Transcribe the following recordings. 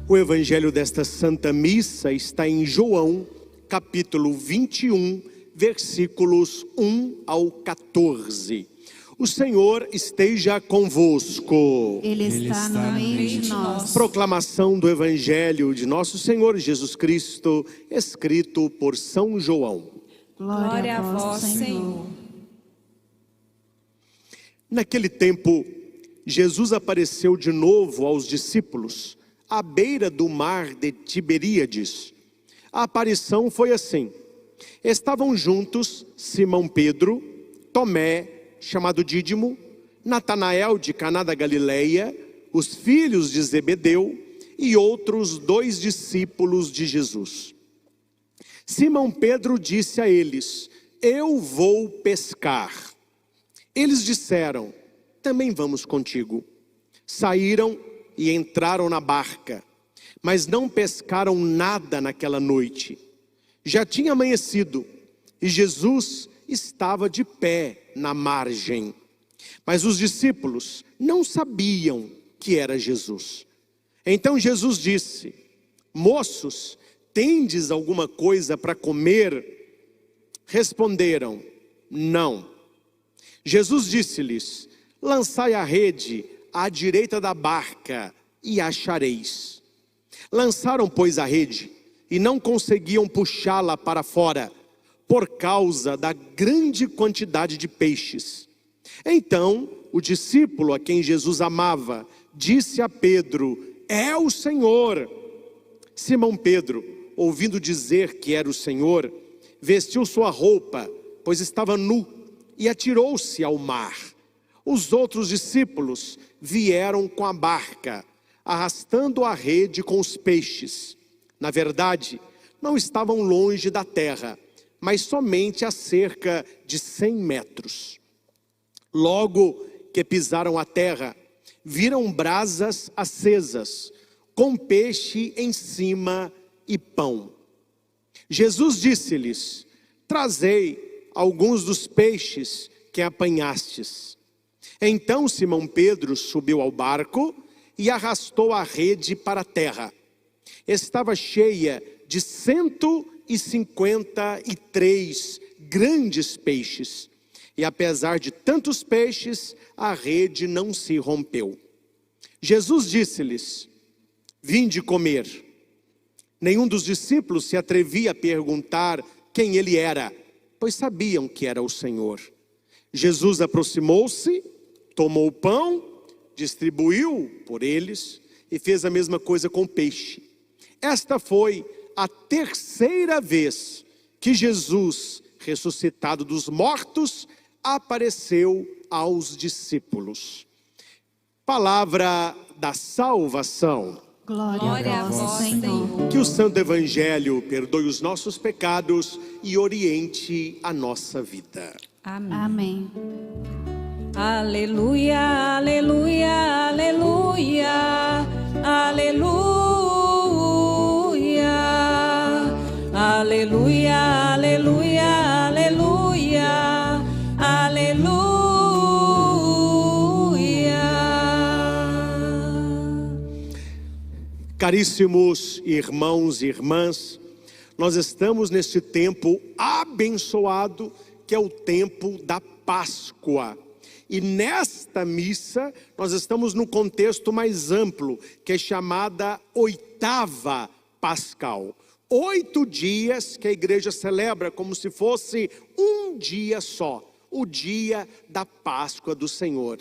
O evangelho desta Santa Missa está em João, capítulo 21, versículos 1 ao 14. O Senhor esteja convosco. Ele está no meio de nós. Proclamação do evangelho de nosso Senhor Jesus Cristo, escrito por São João. Glória a vós, Senhor. Naquele tempo, Jesus apareceu de novo aos discípulos, à beira do mar de Tiberíades. A aparição foi assim: estavam juntos Simão Pedro, Tomé, chamado Dídimo, Natanael de Caná da Galileia, os filhos de Zebedeu e outros 2 discípulos de Jesus. Simão Pedro disse a eles: eu vou pescar. Eles disseram: também vamos contigo. Saíram e entraram na barca, mas não pescaram nada naquela noite. Já tinha amanhecido e Jesus estava de pé na margem. Mas os discípulos não sabiam que era Jesus. Então Jesus disse: moços, tendes alguma coisa para comer? Responderam: não. Jesus disse-lhes: lançai a rede à direita da barca e achareis. Lançaram, pois, a rede e não conseguiam puxá-la para fora, por causa da grande quantidade de peixes. Então, o discípulo a quem Jesus amava, disse a Pedro: é o Senhor. Simão Pedro, ouvindo dizer que era o Senhor, vestiu sua roupa, pois estava nu, e atirou-se ao mar. Os outros discípulos vieram com a barca, arrastando a rede com os peixes. Na verdade, não estavam longe da terra, mas somente a cerca de 100 metros. Logo que pisaram a terra, viram brasas acesas, com peixe em cima e pão. Jesus disse-lhes: trazei alguns dos peixes que apanhastes. Então Simão Pedro subiu ao barco e arrastou a rede para a terra. Estava cheia de 153 grandes peixes. E apesar de tantos peixes, a rede não se rompeu. Jesus disse-lhes: vinde comer. Nenhum dos discípulos se atrevia a perguntar quem ele era, pois sabiam que era o Senhor. Jesus aproximou-se, tomou o pão, distribuiu por eles e fez a mesma coisa com o peixe. Esta foi a 3ª vez que Jesus, ressuscitado dos mortos, apareceu aos discípulos. Palavra da salvação. Glória a vós, Senhor. Que o Santo Evangelho perdoe os nossos pecados e oriente a nossa vida. Amém. Aleluia, aleluia, aleluia, aleluia, aleluia, aleluia, aleluia, aleluia. Caríssimos irmãos e irmãs, nós estamos neste tempo abençoado, que é o tempo da Páscoa. E nesta missa, nós estamos no contexto mais amplo, que é chamada Oitava Pascal. 8 dias que a igreja celebra como se fosse um dia só, o dia da Páscoa do Senhor.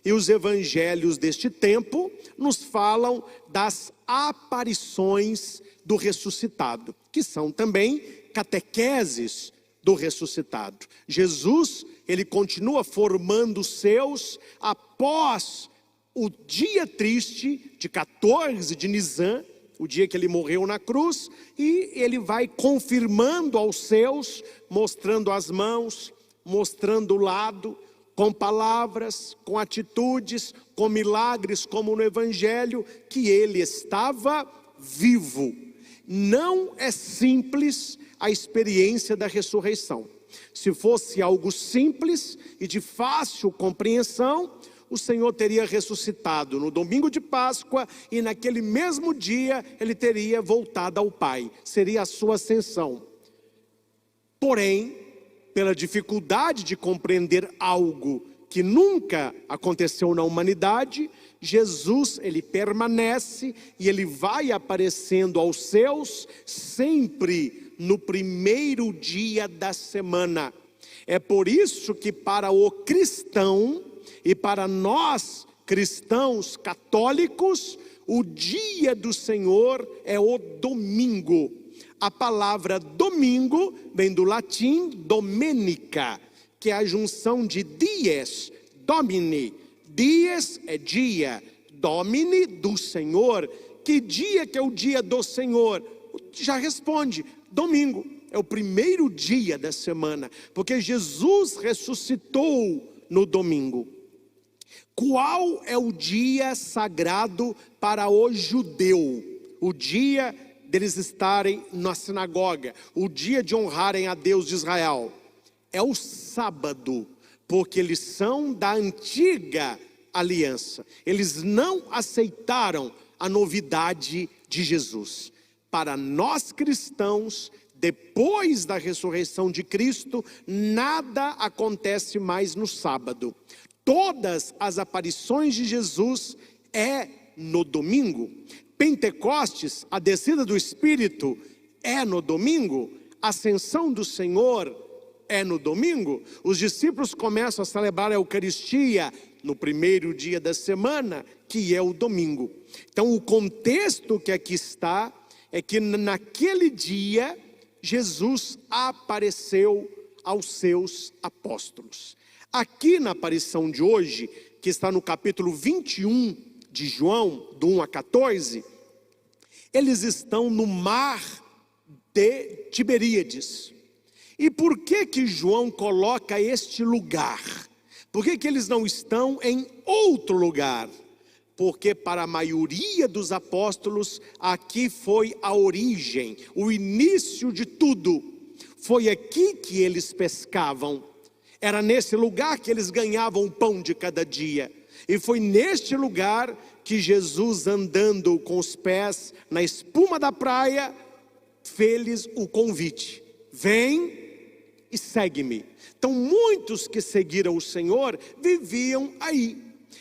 E os evangelhos deste tempo nos falam das aparições do ressuscitado, que são também catequeses do ressuscitado. Jesus, ele continua formando os seus após o dia triste de 14 de Nisan, o dia que ele morreu na cruz, e ele vai confirmando aos seus, mostrando as mãos, mostrando o lado, com palavras, com atitudes, com milagres, como no Evangelho, que ele estava vivo. Não é simples a experiência da ressurreição. Se fosse algo simples e de fácil compreensão, o Senhor teria ressuscitado no domingo de Páscoa e naquele mesmo dia ele teria voltado ao Pai. Seria a sua ascensão. Porém, pela dificuldade de compreender algo que nunca aconteceu na humanidade, Jesus, ele permanece e ele vai aparecendo aos seus sempre no primeiro dia da semana. É por isso que para o cristão e para nós cristãos católicos, o dia do Senhor é o domingo. A palavra domingo vem do latim domenica, que é a junção de dies, domini. Dies é dia, domini do Senhor. Que dia que é o dia do Senhor? Já responde, domingo. É o primeiro dia da semana, porque Jesus ressuscitou no domingo. Qual é o dia sagrado para o judeu? O dia deles estarem na sinagoga, o dia de honrarem a Deus de Israel. É o sábado, porque eles são da antiga aliança. Eles não aceitaram a novidade de Jesus. Para nós cristãos, depois da ressurreição de Cristo, nada acontece mais no sábado. Todas as aparições de Jesus é no domingo. Pentecostes, a descida do Espírito, é no domingo. A ascensão do Senhor é no domingo. Os discípulos começam a celebrar a Eucaristia no primeiro dia da semana, que é o domingo. Então o contexto que aqui está é que naquele dia Jesus apareceu aos seus apóstolos. Aqui na aparição de hoje, que está no capítulo 21 de João, do 1 a 14, eles estão no mar de Tiberíades. E por que que João coloca este lugar? Por que que eles não estão em outro lugar? Porque para a maioria dos apóstolos, aqui foi a origem, o início de tudo. Foi aqui que eles pescavam. Era nesse lugar que eles ganhavam o pão de cada dia. E foi neste lugar que Jesus, andando com os pés na espuma da praia, fez-lhes o convite: vem e segue-me. Então muitos que seguiram o Senhor viviam aí.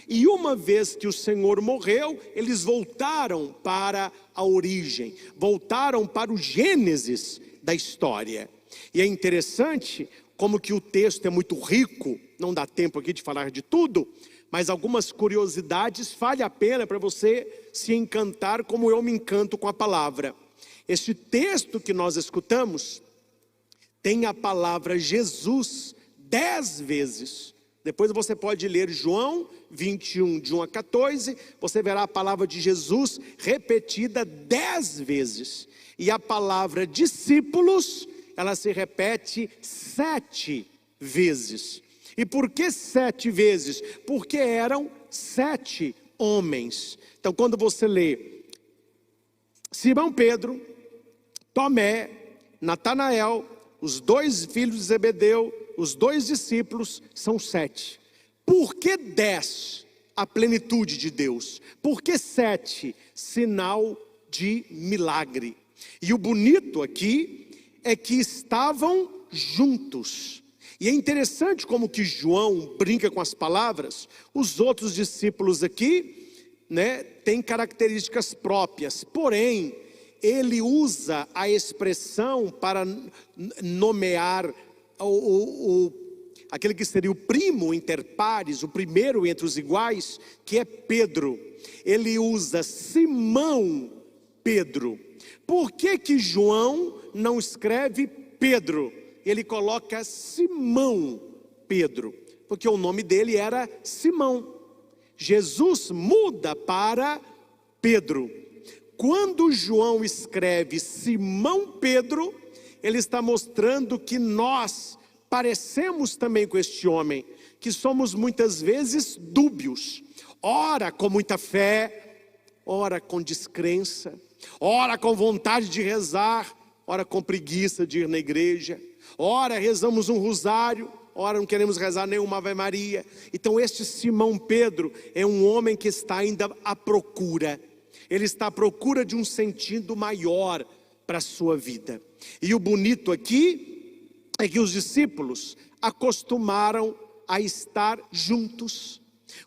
E uma vez que o Senhor morreu, eles voltaram para a origem, voltaram para o Gênesis da história. E é interessante como que o texto é muito rico, não dá tempo aqui de falar de tudo, mas algumas curiosidades vale a pena para você se encantar como eu me encanto com a palavra. Este texto que nós escutamos tem a palavra Jesus 10 vezes. Depois você pode ler João 21, de 1 a 14, você verá a palavra de Jesus repetida 10 vezes. E a palavra discípulos, ela se repete 7 vezes. E por que 7 vezes? Porque eram 7 homens. Então quando você lê Simão Pedro, Tomé, Natanael, os 2 filhos de Zebedeu, os 2 discípulos, são 7. Por que 10? A plenitude de Deus. Por que 7? Sinal de milagre. E o bonito aqui é que estavam juntos. E é interessante como que João brinca com as palavras. Os outros discípulos aqui, têm características próprias. Porém, ele usa a expressão para nomear aquele que seria o primo inter pares, o primeiro entre os iguais, que é Pedro. Ele usa Simão Pedro. Por que que João não escreve Pedro? Ele coloca Simão Pedro, porque o nome dele era Simão. Jesus muda para Pedro. Quando João escreve Simão Pedro, ele está mostrando que nós parecemos também com este homem, que somos muitas vezes dúbios, ora com muita fé, ora com descrença, ora com vontade de rezar, ora com preguiça de ir na igreja, ora rezamos um rosário, ora não queremos rezar nenhuma Ave Maria. Então este Simão Pedro é um homem que está ainda à procura. Ele está à procura de um sentido maior para a sua vida. E o bonito aqui é que os discípulos acostumaram a estar juntos.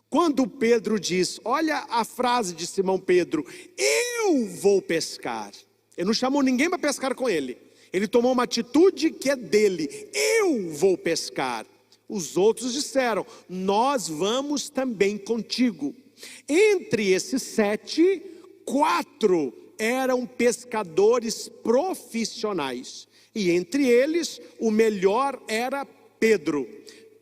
Quando Pedro diz, olha a frase de Simão Pedro, eu vou pescar. Ele não chamou ninguém para pescar com ele. Ele tomou uma atitude que é dele, eu vou pescar. Os outros disseram, nós vamos também contigo. Entre esses 7, 4 eram pescadores profissionais. E entre eles, o melhor era Pedro.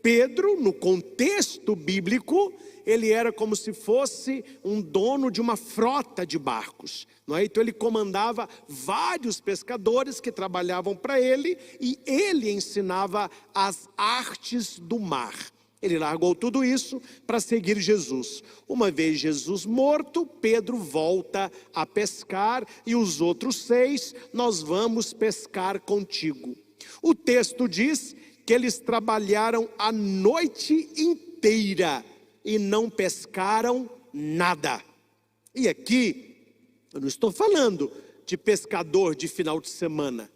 Pedro, no contexto bíblico, ele era como se fosse um dono de uma frota de barcos, não é? Então ele comandava vários pescadores que trabalhavam para ele, e ele ensinava as artes do mar. Ele largou tudo isso para seguir Jesus. Uma vez Jesus morto, Pedro volta a pescar, e os outros 6, nós vamos pescar contigo. O texto diz que eles trabalharam a noite inteira e não pescaram nada. E aqui, eu não estou falando de pescador de final de semana.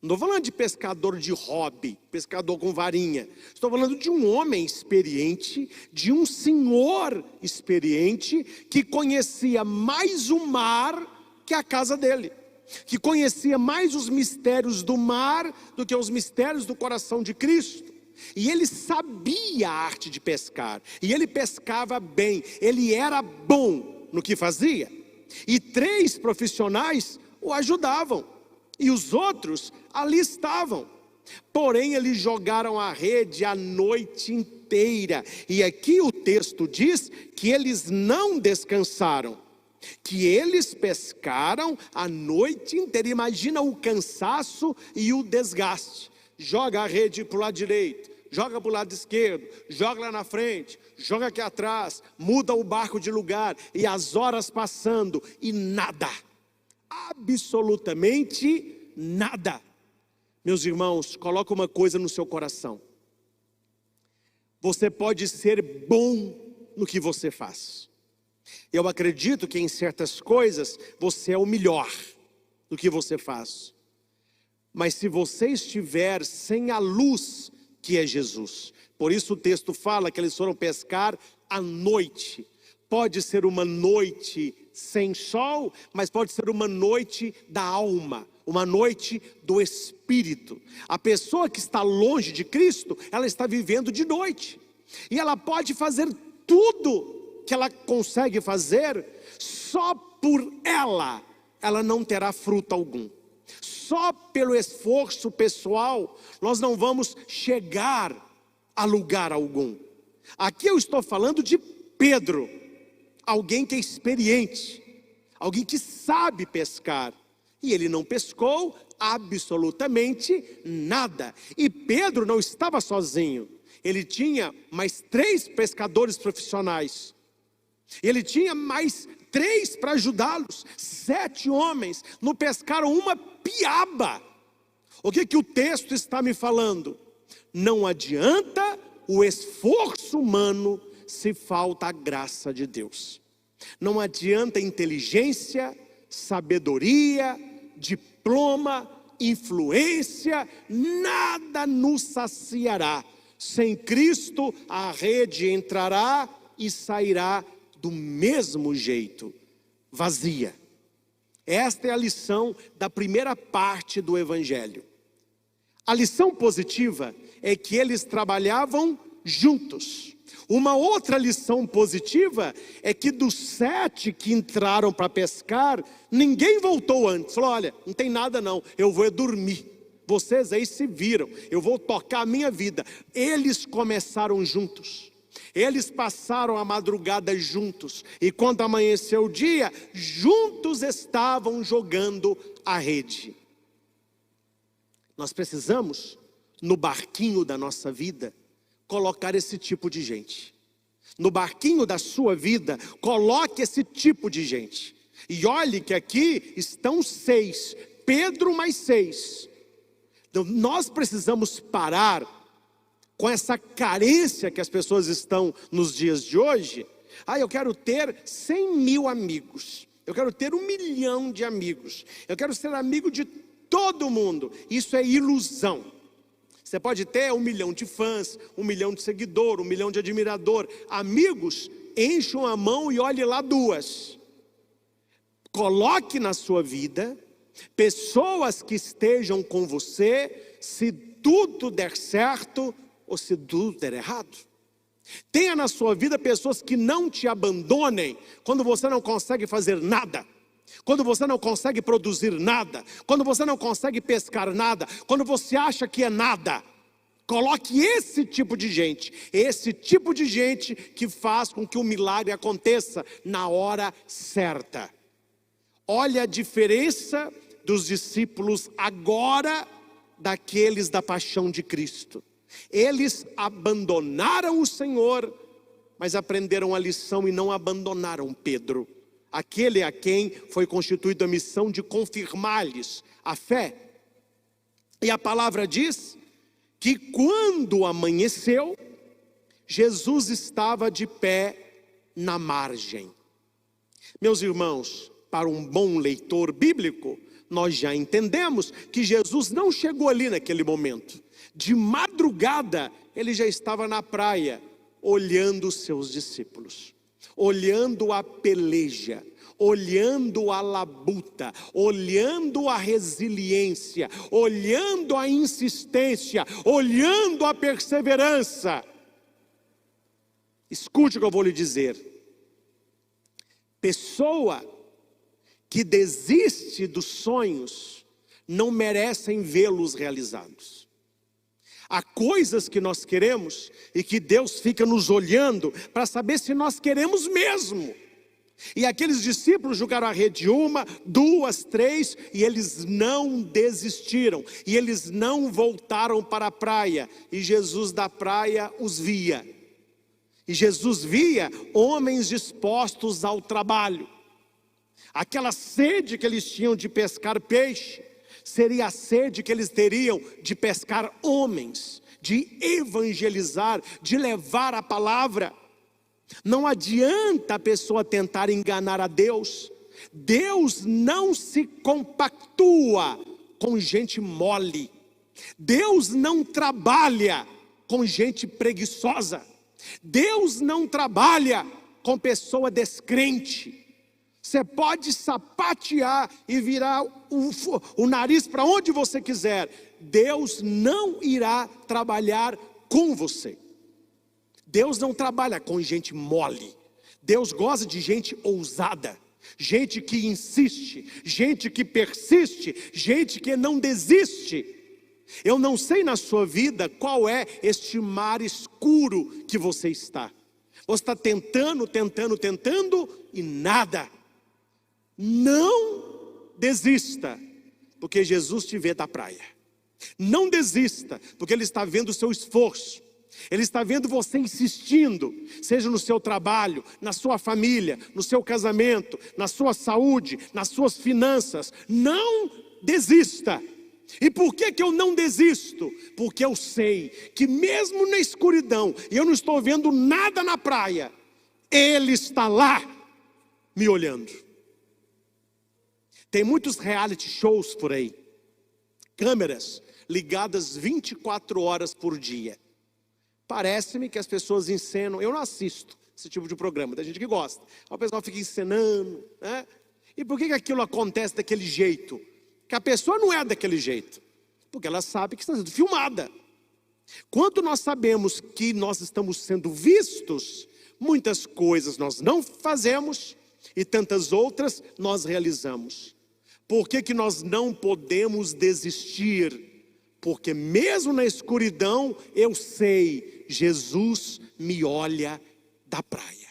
Não estou falando de pescador de hobby, pescador com varinha. Estou falando de um homem experiente, de um senhor experiente, que conhecia mais o mar que a casa dele. Que conhecia mais os mistérios do mar do que os mistérios do coração de Cristo. E ele sabia a arte de pescar, e ele pescava bem, ele era bom no que fazia. E 3 profissionais o ajudavam, e os outros ali estavam. Porém eles jogaram a rede a noite inteira, e aqui o texto diz que eles não descansaram, que eles pescaram a noite inteira. Imagina o cansaço e o desgaste. Joga a rede para o lado direito, joga para o lado esquerdo, joga lá na frente, joga aqui atrás, muda o barco de lugar, e as horas passando e nada, absolutamente nada. Meus irmãos, coloca uma coisa no seu coração: você pode ser bom no que você faz. Eu acredito que em certas coisas você é o melhor do que você faz. Mas se você estiver sem a luz que é Jesus, por isso o texto fala que eles foram pescar à noite. Pode ser uma noite sem sol, mas pode ser uma noite da alma, uma noite do Espírito. A pessoa que está longe de Cristo, ela está vivendo de noite. E ela pode fazer tudo que ela consegue fazer, só por ela não terá fruto algum. Só pelo esforço pessoal, nós não vamos chegar a lugar algum. Aqui eu estou falando de Pedro, alguém que é experiente, alguém que sabe pescar. E ele não pescou absolutamente nada. E Pedro não estava sozinho. Ele tinha mais 3 pescadores profissionais. Ele tinha mais 3 para ajudá-los. 7 homens não pescaram uma piaba. O que o texto está me falando? Não adianta o esforço humano se falta a graça de Deus. Não adianta inteligência, sabedoria, diploma, influência, nada nos saciará. Sem Cristo a rede entrará e sairá do mesmo jeito, vazia. Esta é a lição da primeira parte do Evangelho. A lição positiva é que eles trabalhavam juntos. Uma outra lição positiva é que dos 7 que entraram para pescar, ninguém voltou antes. Falou, olha, não tem nada não, eu vou dormir. Vocês aí se viram, eu vou tocar a minha vida. Eles começaram juntos. Eles passaram a madrugada juntos, e quando amanheceu o dia, juntos estavam jogando a rede. Nós precisamos, no barquinho da nossa vida, colocar esse tipo de gente. No barquinho da sua vida, coloque esse tipo de gente. E olhe que aqui estão 6, Pedro mais 6. Então, nós precisamos parar com essa carência que as pessoas estão nos dias de hoje. Eu quero ter 100 mil amigos, eu quero ter 1 milhão de amigos, eu quero ser amigo de todo mundo. Isso é ilusão. Você pode ter 1 milhão de fãs, 1 milhão de seguidores, 1 milhão de admiradores. Amigos, encham a mão e olhe lá 2. Coloque na sua vida pessoas que estejam com você, se tudo der certo ou se tudo der errado. Tenha na sua vida pessoas que não te abandonem quando você não consegue fazer nada, quando você não consegue produzir nada, quando você não consegue pescar nada, quando você acha que é nada. Coloque esse tipo de gente que faz com que o milagre aconteça na hora certa. Olha a diferença dos discípulos agora daqueles da paixão de Cristo. Eles abandonaram o Senhor, mas aprenderam a lição e não abandonaram Pedro, aquele a quem foi constituída a missão de confirmar-lhes a fé. E a palavra diz que quando amanheceu, Jesus estava de pé na margem. Meus irmãos, para um bom leitor bíblico, nós já entendemos que Jesus não chegou ali naquele momento. De madrugada, ele já estava na praia, olhando os seus discípulos, olhando a peleja, olhando a labuta, olhando a resiliência, olhando a insistência, olhando a perseverança. Escute o que eu vou lhe dizer. Pessoa que desiste dos sonhos não merecem vê-los realizados. Há coisas que nós queremos e que Deus fica nos olhando para saber se nós queremos mesmo. E aqueles discípulos jogaram a rede 1, 2, 3 e eles não desistiram. E eles não voltaram para a praia. E Jesus da praia os via. E Jesus via homens dispostos ao trabalho. Aquela sede que eles tinham de pescar peixe seria a sede que eles teriam de pescar homens, de evangelizar, de levar a palavra. Não adianta a pessoa tentar enganar a Deus. Deus não se compactua com gente mole. Deus não trabalha com gente preguiçosa. Deus não trabalha com pessoa descrente. Você pode sapatear e virar o nariz para onde você quiser. Deus não irá trabalhar com você. Deus não trabalha com gente mole. Deus gosta de gente ousada, gente que insiste, gente que persiste, gente que não desiste. Eu não sei na sua vida qual é este mar escuro que você está. Você está tentando e nada. Não desista, porque Jesus te vê da praia. Não desista, porque Ele está vendo o seu esforço. Ele está vendo você insistindo, seja no seu trabalho, na sua família, no seu casamento, na sua saúde, nas suas finanças. Não desista. E por que eu não desisto? Porque eu sei que mesmo na escuridão, e eu não estou vendo nada na praia, Ele está lá me olhando. Tem muitos reality shows por aí, câmeras ligadas 24 horas por dia. Parece-me que as pessoas encenam. Eu não assisto esse tipo de programa, tem gente que gosta. O pessoal fica encenando, né? E por que aquilo acontece daquele jeito? Que a pessoa não é daquele jeito, porque ela sabe que está sendo filmada. Quando nós sabemos que nós estamos sendo vistos, muitas coisas nós não fazemos e tantas outras nós realizamos. Por que nós não podemos desistir? Porque mesmo na escuridão, eu sei, Jesus me olha da praia.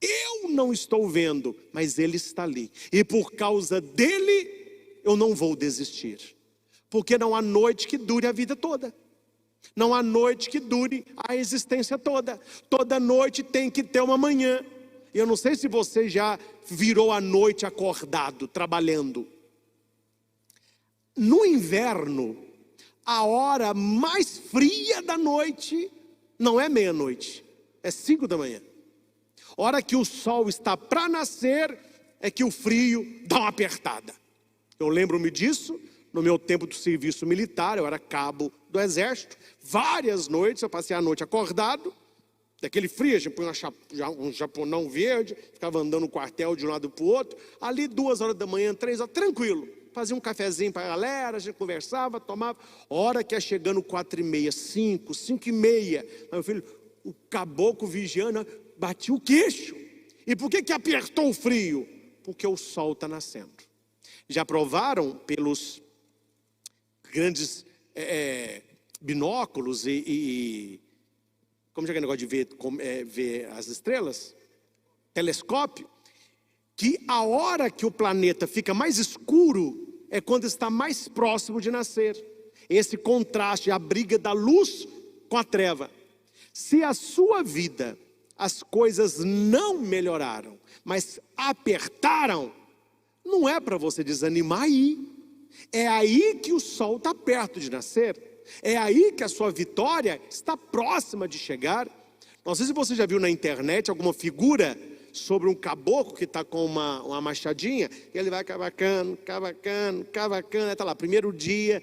Eu não estou vendo, mas Ele está ali. E por causa dEle, eu não vou desistir. Porque não há noite que dure a vida toda. Não há noite que dure a existência toda. Toda noite tem que ter uma manhã. E eu não sei se você já virou a noite acordado, trabalhando. No inverno, a hora mais fria da noite não é meia-noite, é 5 da manhã. Hora que o sol está para nascer, é que o frio dá uma apertada. Eu lembro-me disso no meu tempo do serviço militar. Eu era cabo do exército. Várias noites eu passei a noite acordado, daquele frio. A gente põe um japonão verde, ficava andando no quartel de um lado para o outro. Ali 2 horas da manhã, 3 horas, tranquilo. Fazia um cafezinho para a galera, a gente conversava, tomava. Hora que ia chegando 4h30, 5, 5h30. Meu filho, o caboclo vigiando, batia o queixo. E por que apertou o frio? Porque o sol está nascendo. Já provaram pelos grandes binóculos como é que é o negócio de ver as estrelas? Telescópio. Que a hora que o planeta fica mais escuro é quando está mais próximo de nascer. Esse contraste, a briga da luz com a treva. Se a sua vida, as coisas não melhoraram, mas apertaram, não é para você desanimar aí. É aí que o sol está perto de nascer. É aí que a sua vitória está próxima de chegar. Não sei se você já viu na internet alguma figura sobre um caboclo que está com uma machadinha, e ele vai cavacando, está lá, primeiro dia,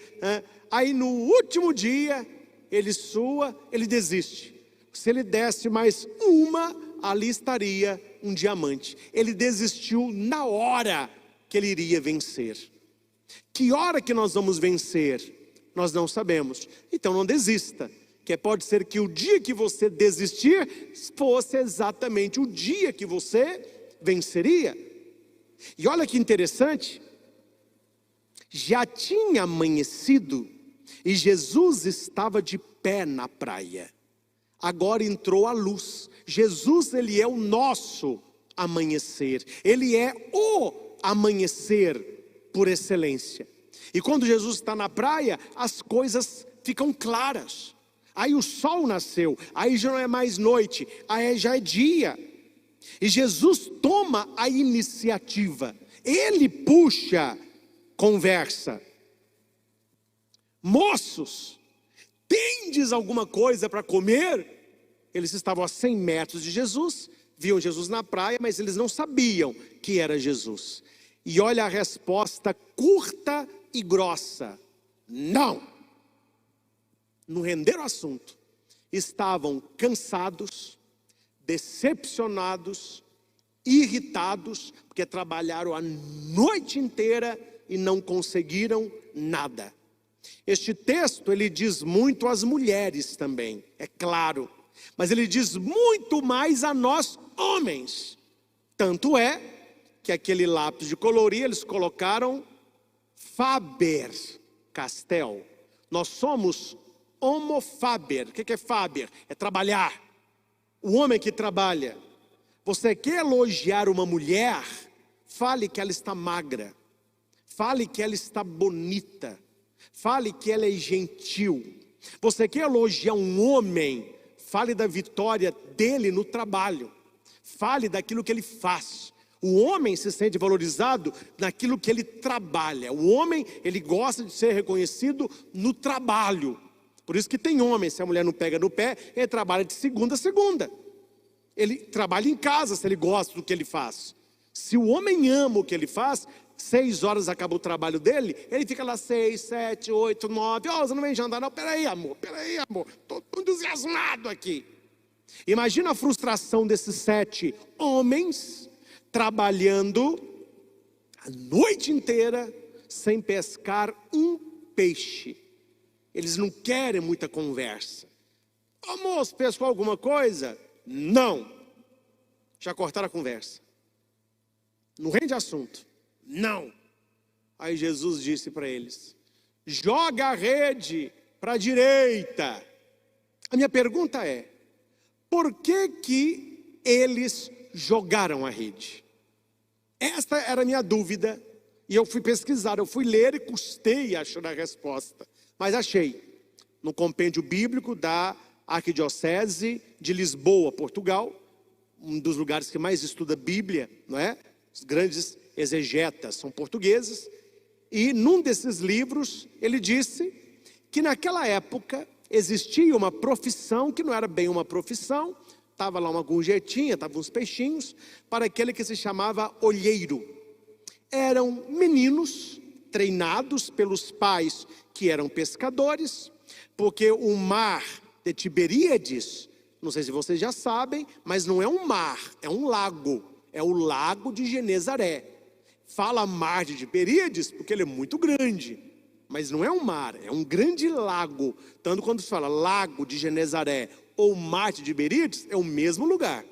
aí no último dia, ele sua, ele desiste. Se ele desse mais uma, ali estaria um diamante. Ele desistiu na hora que ele iria vencer. Que hora que nós vamos vencer? Nós não sabemos. Então não desista. Que pode ser que o dia que você desistir fosse exatamente o dia que você venceria. E olha que interessante. Já tinha amanhecido e Jesus estava de pé na praia. Agora entrou a luz. Jesus, ele é o nosso amanhecer. Ele é o amanhecer por excelência. E quando Jesus está na praia, as coisas ficam claras. Aí o sol nasceu, aí já não é mais noite, aí já é dia. E Jesus toma a iniciativa. Ele puxa conversa. Moços, tendes alguma coisa para comer? Eles estavam a 100 metros de Jesus, viam Jesus na praia, mas eles não sabiam que era Jesus. E olha a resposta curta e grossa: não. Não renderam o assunto. Estavam cansados, decepcionados, irritados, porque trabalharam a noite inteira e não conseguiram nada. Este texto, ele diz muito às mulheres também, é claro, mas ele diz muito mais a nós homens. Tanto é que aquele lápis de colorir eles colocaram Faber-Castell. Nós somos homofaber. O que é faber? É trabalhar. O homem que trabalha. Você quer elogiar uma mulher? Fale que ela está magra. Fale que ela está bonita. Fale que ela é gentil. Você quer elogiar um homem? Fale da vitória dele no trabalho. Fale daquilo que ele faz. O homem se sente valorizado naquilo que ele trabalha. O homem, ele gosta de ser reconhecido no trabalho. Por isso que tem homem, se a mulher não pega no pé, ele trabalha de segunda a segunda. Ele trabalha em casa se ele gosta do que ele faz. Se o homem ama o que ele faz, 6 horas acaba o trabalho dele, ele fica lá 6, 7, 8, 9, você não vem jantar não, peraí amor, estou entusiasmado aqui. Imagina a frustração desses 7 homens, trabalhando a noite inteira, sem pescar um peixe. Eles não querem muita conversa. Ô moço, pescou alguma coisa? Não. Já cortaram a conversa. Não rende assunto. Não. Aí Jesus disse para eles: joga a rede para a direita. A minha pergunta é: por que eles jogaram a rede? Esta era a minha dúvida. E eu fui pesquisar, eu fui ler e custei achar a resposta. Mas achei, no compêndio bíblico da Arquidiocese de Lisboa, Portugal, um dos lugares que mais estuda Bíblia, não é? Os grandes exegetas são portugueses. E num desses livros, ele disse que naquela época existia uma profissão que não era bem uma profissão, estava lá uma gorjetinha, estavam uns peixinhos, para aquele que se chamava olheiro. Eram meninos treinados pelos pais que eram pescadores, porque o mar de Tiberíades, não sei se vocês já sabem, mas não é um mar, é um lago, é o lago de Genezaré. Fala mar de Tiberíades porque ele é muito grande, mas não é um mar, é um grande lago. Tanto quando se fala lago de Genezaré ou mar de Tiberíades, é o mesmo lugar.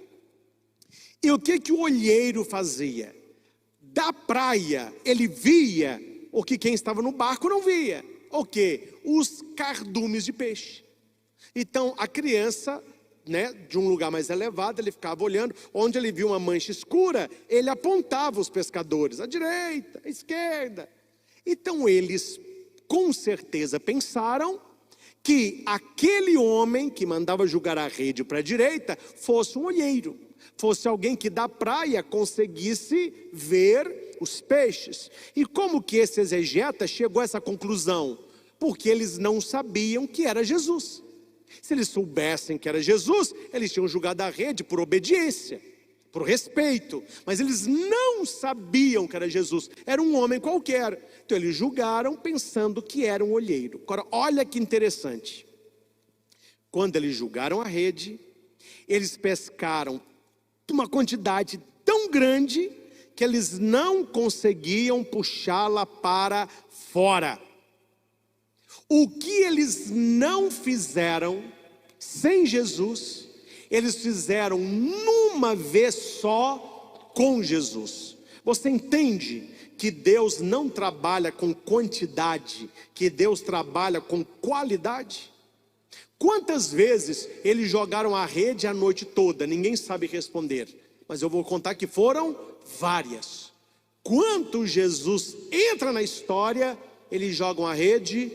E o que o olheiro fazia? Da praia ele via o que quem estava no barco não via. O quê? Os cardumes de peixe. Então a criança, de um lugar mais elevado, ele ficava olhando, onde ele viu uma mancha escura, ele apontava os pescadores, à direita, à esquerda. Então eles, com certeza, pensaram que aquele homem que mandava jogar a rede para a direita, fosse um olheiro, fosse alguém que da praia conseguisse ver os peixes. E como que esse exegeta chegou a essa conclusão? Porque eles não sabiam que era Jesus. Se eles soubessem que era Jesus, eles tinham jogado a rede por obediência, por respeito. Mas eles não sabiam que era Jesus, era um homem qualquer. Então eles julgaram pensando que era um olheiro. Agora, olha que interessante. Quando eles julgaram a rede, eles pescaram uma quantidade tão grande que eles não conseguiam puxá-la para fora. O que eles não fizeram sem Jesus, eles fizeram numa vez só com Jesus. Você entende que Deus não trabalha com quantidade, que Deus trabalha com qualidade? Quantas vezes eles jogaram a rede a noite toda? Ninguém sabe responder, mas eu vou contar que foram várias. Quando Jesus entra na história, eles jogam a rede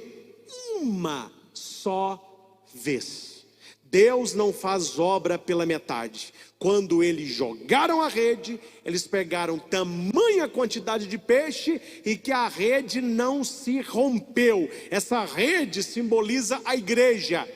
uma só vez. Deus não faz obra pela metade. Quando eles jogaram a rede, eles pegaram tamanha quantidade de peixe e que a rede não se rompeu. Essa rede simboliza a igreja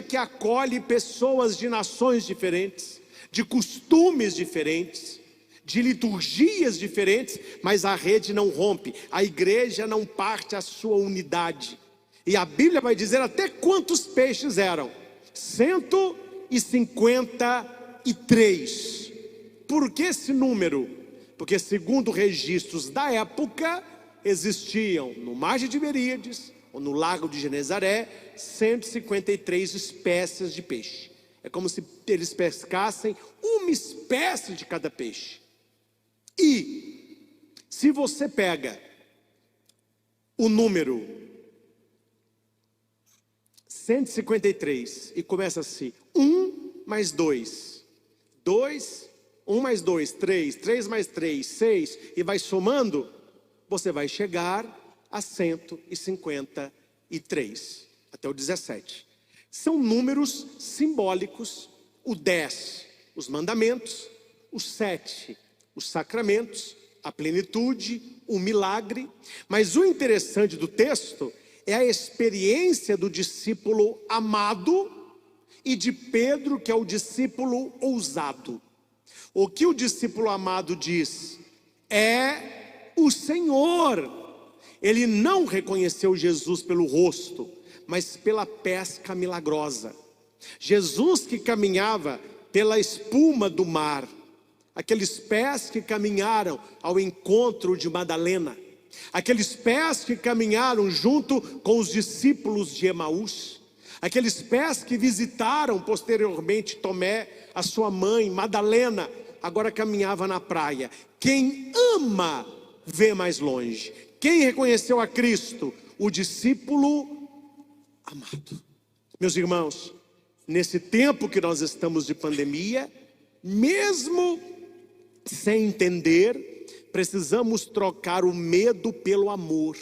que acolhe pessoas de nações diferentes, de costumes diferentes, de liturgias diferentes, mas a rede não rompe, a igreja não parte a sua unidade. E a Bíblia vai dizer até quantos peixes eram: 153. Por que esse número? Porque segundo registros da época, existiam no mar de Tiberíades, ou no lago de Genezaré, 153 espécies de peixe. É como se eles pescassem uma espécie de cada peixe. E se você pega o número 153 e começa assim: 1 mais 2, 1 mais 2, 3 mais 3, 6, e vai somando, você vai chegar a 153, até o 17. São números simbólicos: o 10, os mandamentos; o 7, os sacramentos, a plenitude, o milagre. Mas o interessante do texto é a experiência do discípulo amado e de Pedro, que é o discípulo ousado. O que o discípulo amado diz é o Senhor. Ele não reconheceu Jesus pelo rosto, mas pela pesca milagrosa. Jesus que caminhava pela espuma do mar, aqueles pés que caminharam ao encontro de Madalena, aqueles pés que caminharam junto com os discípulos de Emaús, aqueles pés que visitaram posteriormente Tomé, a sua mãe, Madalena, agora caminhava na praia. Quem ama vê mais longe. Quem reconheceu a Cristo? O discípulo amado. Meus irmãos, nesse tempo que nós estamos de pandemia, mesmo sem entender, precisamos trocar o medo pelo amor,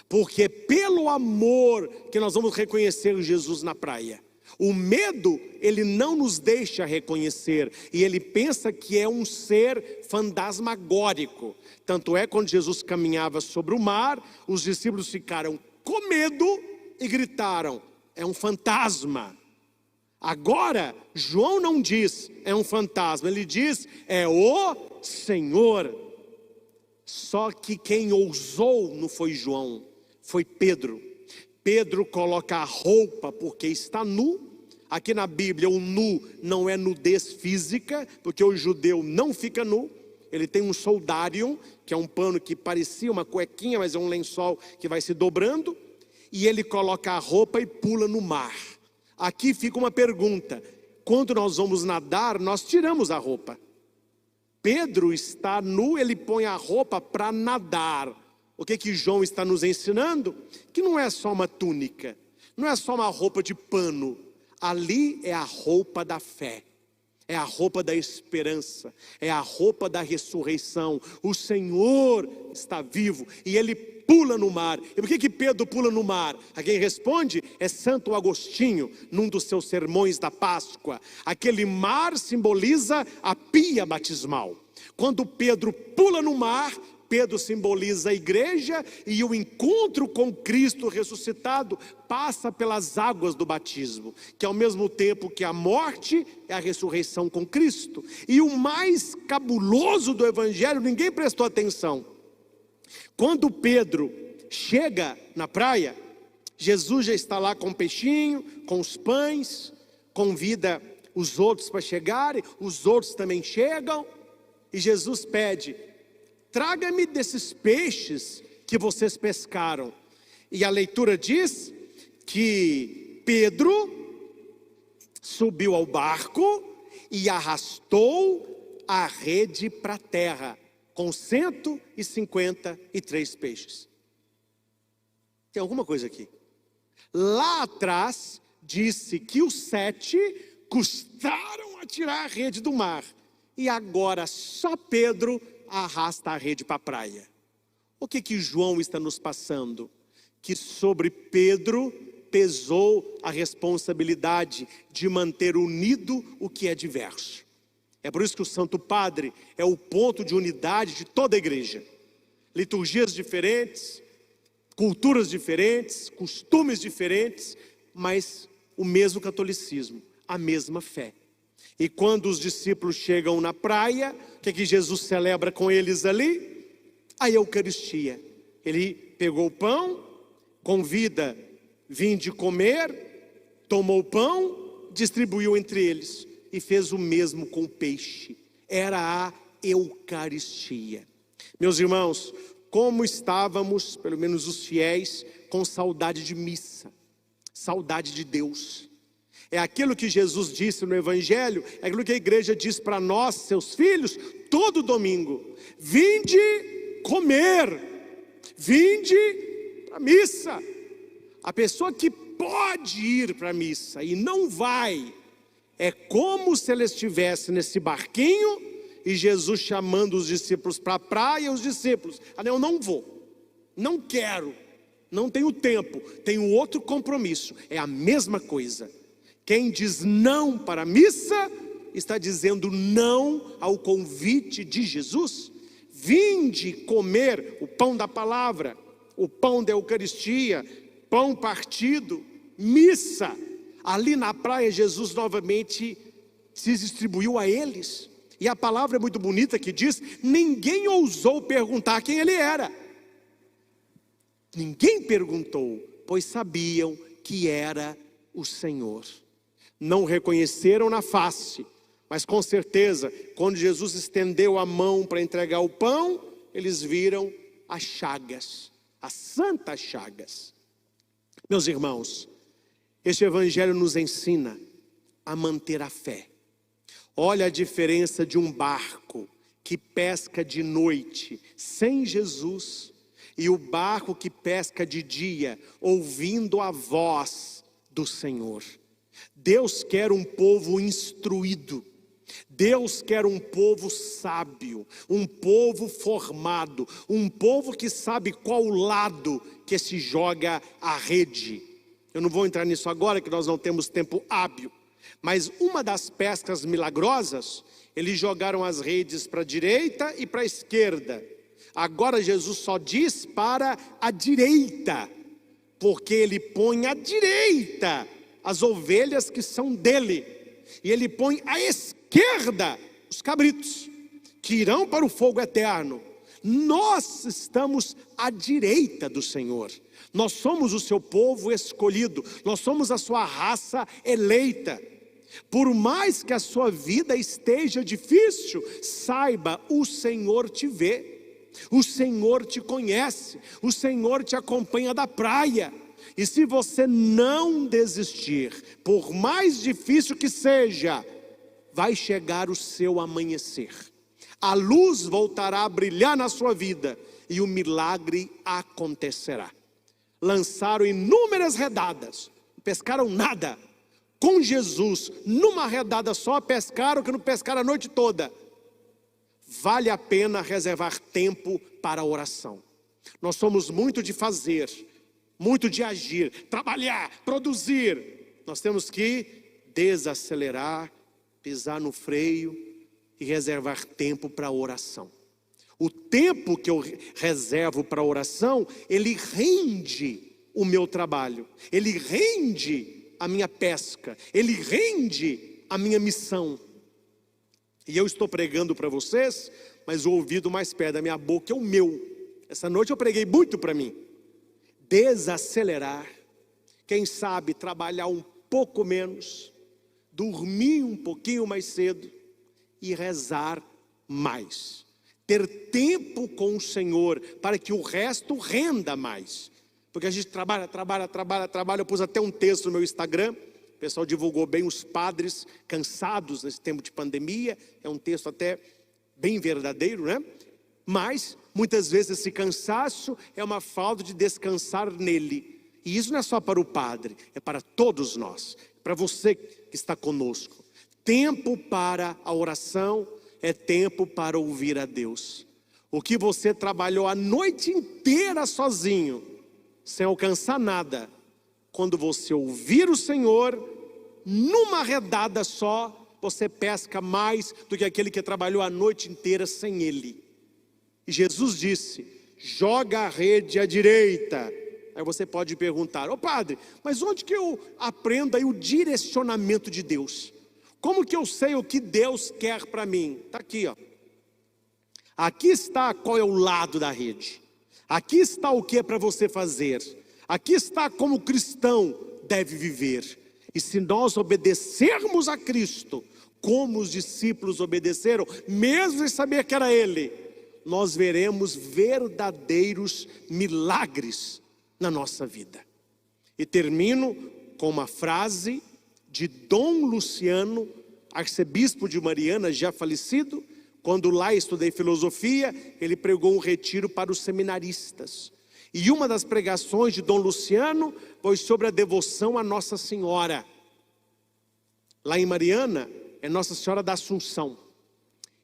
porque é pelo amor que nós vamos reconhecer Jesus na praia. O medo, ele não nos deixa reconhecer, e ele pensa que é um ser fantasmagórico. Tanto é, quando Jesus caminhava sobre o mar, os discípulos ficaram com medo e gritaram: é um fantasma. Agora, João não diz é um fantasma, ele diz é o Senhor. Só que quem ousou não foi João, foi Pedro. Pedro coloca a roupa porque está nu. Aqui na Bíblia o nu não é nudez física, porque o judeu não fica nu. Ele tem um soldário, que é um pano que parecia uma cuequinha, mas é um lençol que vai se dobrando. E ele coloca a roupa e pula no mar. Aqui fica uma pergunta: quando nós vamos nadar, nós tiramos a roupa. Pedro está nu, ele põe a roupa para nadar. O que João está nos ensinando? Que não é só uma túnica, não é só uma roupa de pano. Ali é a roupa da fé, é a roupa da esperança, é a roupa da ressurreição. O Senhor está vivo e ele pula no mar. E por que Pedro pula no mar? A quem responde é Santo Agostinho, num dos seus sermões da Páscoa. Aquele mar simboliza a pia batismal. Quando Pedro pula no mar, Pedro simboliza a igreja, e o encontro com Cristo ressuscitado passa pelas águas do batismo, que ao mesmo tempo que a morte é a ressurreição com Cristo. E o mais cabuloso do evangelho, ninguém prestou atenção. Quando Pedro chega na praia, Jesus já está lá com o peixinho, com os pães, convida os outros para chegarem, os outros também chegam, e Jesus pede: traga-me desses peixes que vocês pescaram. E a leitura diz que Pedro subiu ao barco e arrastou a rede para a terra, com 153 peixes. Tem alguma coisa aqui. Lá atrás disse que os 7 custaram a tirar a rede do mar, e agora só Pedro arrasta a rede para a praia. O que João está nos passando? Que sobre Pedro pesou a responsabilidade de manter unido o que é diverso. É por isso que o Santo Padre é o ponto de unidade de toda a igreja. Liturgias diferentes, culturas diferentes, costumes diferentes, mas o mesmo catolicismo, a mesma fé. E quando os discípulos chegam na praia, o que Jesus celebra com eles ali? A Eucaristia. Ele pegou o pão, convida: vinde comer, tomou o pão, distribuiu entre eles, e fez o mesmo com o peixe. Era a Eucaristia. Meus irmãos, como estávamos, pelo menos os fiéis, com saudade de missa, saudade de Deus. É aquilo que Jesus disse no Evangelho, é aquilo que a igreja diz para nós, seus filhos, todo domingo: vinde comer, vinde para a missa. A pessoa que pode ir para a missa e não vai, é como se ela estivesse nesse barquinho e Jesus chamando os discípulos para a praia, e os discípulos: eu não vou, não quero, não tenho tempo, tenho outro compromisso. É a mesma coisa. Quem diz não para a missa, está dizendo não ao convite de Jesus. Vinde comer o pão da palavra, o pão da Eucaristia, pão partido, missa. Ali na praia, Jesus novamente se distribuiu a eles. E a palavra é muito bonita que diz: ninguém ousou perguntar quem ele era. Ninguém perguntou, pois sabiam que era o Senhor. Não reconheceram na face, mas com certeza, quando Jesus estendeu a mão para entregar o pão, eles viram as chagas, as santas chagas. Meus irmãos, este evangelho nos ensina a manter a fé. Olha a diferença de um barco que pesca de noite sem Jesus e o barco que pesca de dia, ouvindo a voz do Senhor. Deus quer um povo instruído. Deus quer um povo sábio, um povo formado, um povo que sabe qual lado que se joga a rede. Eu não vou entrar nisso agora, que nós não temos tempo hábil. Mas uma das pescas milagrosas, eles jogaram as redes para a direita e para a esquerda. Agora Jesus só diz para a direita. porque Ele põe à direita as ovelhas que são dele, e Ele põe à esquerda os cabritos, que irão para o fogo eterno. Nós estamos à direita do Senhor. Nós somos o seu povo escolhido. Nós somos a sua raça eleita. Por mais que a sua vida esteja difícil, saiba, o Senhor te vê. O Senhor te conhece. O Senhor te acompanha da praia. E se você não desistir, por mais difícil que seja, vai chegar o seu amanhecer. A luz voltará a brilhar na sua vida e o milagre acontecerá. Lançaram inúmeras redadas, não pescaram nada. Com Jesus, numa redada só, pescaram que não pescaram a noite toda. Vale a pena reservar tempo para a oração. Nós somos muito de fazer, muito de agir, trabalhar, produzir. Nós temos que desacelerar, pisar no freio e reservar tempo para a oração. O tempo que eu reservo para a oração, ele rende o meu trabalho, ele rende a minha pesca, ele rende a minha missão. E eu estou pregando para vocês, mas o ouvido mais perto da minha boca é o meu. Essa noite eu preguei muito para mim. Desacelerar, quem sabe trabalhar um pouco menos, dormir um pouquinho mais cedo e rezar mais. Ter tempo com o Senhor para que o resto renda mais. Porque a gente trabalha. Eu pus até um texto no meu Instagram. O pessoal divulgou bem os padres cansados nesse tempo de pandemia. É um texto até bem verdadeiro, né? Mas muitas vezes esse cansaço é uma falta de descansar nele. E isso não é só para o padre, é para todos nós. Para você que está conosco. Tempo para a oração é tempo para ouvir a Deus. O que você trabalhou a noite inteira sozinho, sem alcançar nada, quando você ouvir o Senhor, numa redada só, você pesca mais do que aquele que trabalhou a noite inteira sem Ele. E Jesus disse, joga a rede à direita. Aí você pode perguntar, ô padre, mas onde que eu aprendo aí o direcionamento de Deus? Como que eu sei o que Deus quer para mim? Está aqui, ó. Aqui está qual é o lado da rede. Aqui está o que é para você fazer. Aqui está como o cristão deve viver. E se nós obedecermos a Cristo, como os discípulos obedeceram, mesmo sem saber que era Ele, nós veremos verdadeiros milagres na nossa vida. E termino com uma frase de Dom Luciano, arcebispo de Mariana, já falecido. Quando lá estudei filosofia, ele pregou um retiro para os seminaristas. E uma das pregações de Dom Luciano foi sobre a devoção a Nossa Senhora. Lá em Mariana, é Nossa Senhora da Assunção.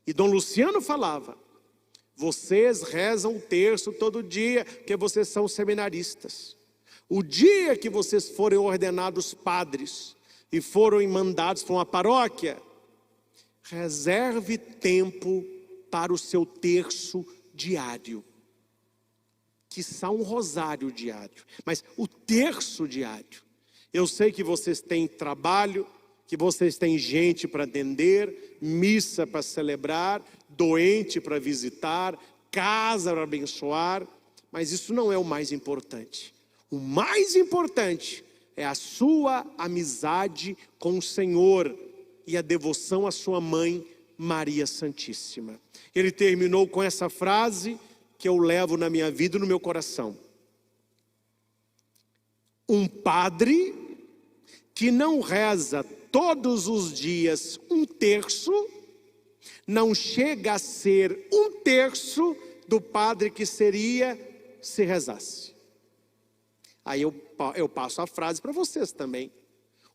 E Dom Luciano falava, vocês rezam o terço todo dia, porque vocês são seminaristas. O dia que vocês forem ordenados padres, e foram mandados para uma paróquia, reserve tempo para o seu terço diário. Quiçá um rosário diário, mas o terço diário. Eu sei que vocês têm trabalho, que vocês têm gente para atender, missa para celebrar, doente para visitar, casa para abençoar, mas isso não é o mais importante. O mais importante é a sua amizade com o Senhor e a devoção à sua mãe, Maria Santíssima. Ele terminou com essa frase que eu levo na minha vida e no meu coração. Um padre que não reza todos os dias um terço, não chega a ser um terço do padre que seria se rezasse. Aí eu passo a frase para vocês também.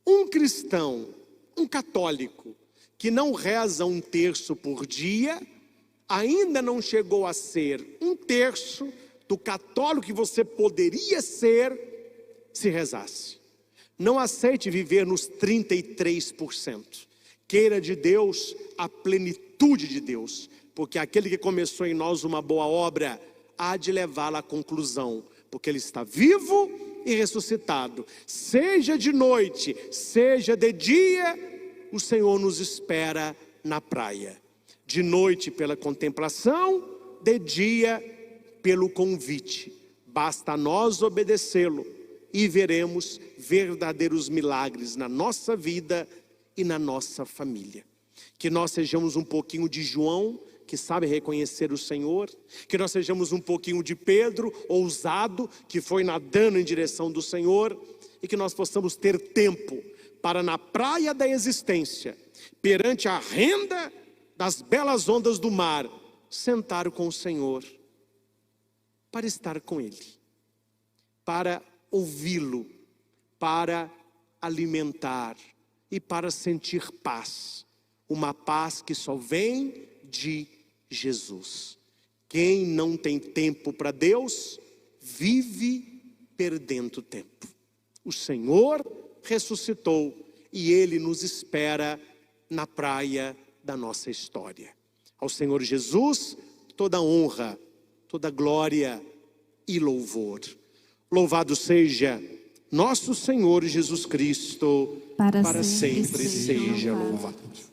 Um cristão, um católico, que não reza um terço por dia, ainda não chegou a ser um terço do católico que você poderia ser se rezasse. Não aceite viver nos 33%. Queira de Deus a plenitude de Deus, porque aquele que começou em nós uma boa obra há de levá-la à conclusão, porque Ele está vivo e ressuscitado. Seja de noite, seja de dia, o Senhor nos espera na praia. De noite pela contemplação, de dia pelo convite. Basta nós obedecê-lo e veremos verdadeiros milagres na nossa vida e na nossa família. Que nós sejamos um pouquinho de João, que sabe reconhecer o Senhor. Que nós sejamos um pouquinho de Pedro, ousado, que foi nadando em direção do Senhor. E que nós possamos ter tempo para, na praia da existência, perante a renda das belas ondas do mar, sentar com o Senhor, para estar com Ele, para ouvi-lo, para alimentar e para sentir paz. Uma paz que só vem de Jesus. Quem não tem tempo para Deus, vive perdendo tempo. O Senhor ressuscitou e Ele nos espera na praia da nossa história. Ao Senhor Jesus, toda honra, toda glória e louvor. Louvado seja nosso Senhor Jesus Cristo, para sempre seja louvado.